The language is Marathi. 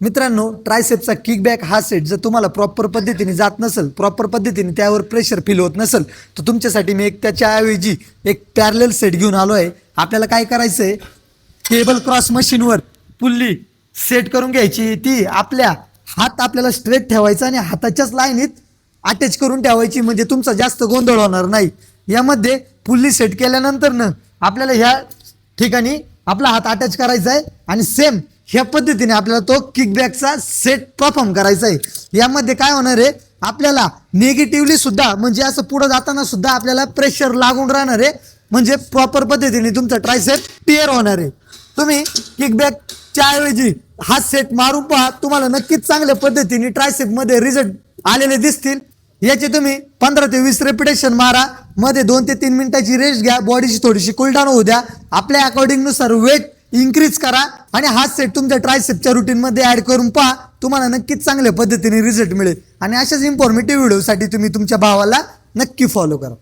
मित्रांनो, ट्रायसेपचा किकबॅक हा सेट जर तुम्हाला प्रॉपर पद्धतीने जात नसेल, प्रॉपर पद्धतीने त्यावर प्रेशर फील होत नसेल, तर तुमच्यासाठी मी त्याच्याऐवजी एक पॅरलल सेट घेऊन आलो आहे. आपल्याला काय करायचं आहे, केबल क्रॉस मशीनवर पुल्ली सेट करून घ्यायची. ती हात आपल्याला स्ट्रेट ठेवायचा आणि हाताच्याच लाईनीत अटॅच करून ठेवायची, म्हणजे तुमचा जास्त गोंधळ होणार नाही. यामध्ये पुल्ली सेट केल्यानंतर आपल्याला ह्या ठिकाणी आपला हात अटॅच करायचा आहे आणि सेम ह्या पद्धतीने आपल्याला तो किकबॅकचा सेट परफॉर्म करायचा आहे. यामध्ये काय होणार आहे, आपल्याला निगेटिव्हली सुद्धा म्हणजे असं पुढे जाताना सुद्धा आपल्याला प्रेशर लागून राहणार आहे, म्हणजे प्रॉपर पद्धतीने तुमचा ट्रायसेप टिअर होणार आहे. तुम्ही किकबॅकच्या ऐवजी हा सेट मारून पहा, तुम्हाला नक्कीच चांगल्या पद्धतीने ट्रायसेपमध्ये रिझल्ट आलेले दिसतील. याचे तुम्ही 15 ते 20 रेपिटेशन मारा, मध्ये 2 ते 3 मिनिटाची रेस्ट घ्या, बॉडीची थोडीशी कूलडाऊन होऊ द्या, आपल्या अकॉर्डिंग नुसार वेट इन्क्रीज करा आणि हा सेट तुमच्या ट्रायसेपच्या रुटीनमध्ये ऍड करून पहा. तुम्हाला नक्कीच चांगल्या पद्धतीने रिझल्ट मिळेल. आणि अशाच इन्फॉर्मेटिव्ह व्हिडिओसाठी तुम्ही तुमच्या भावाला नक्की फॉलो करा.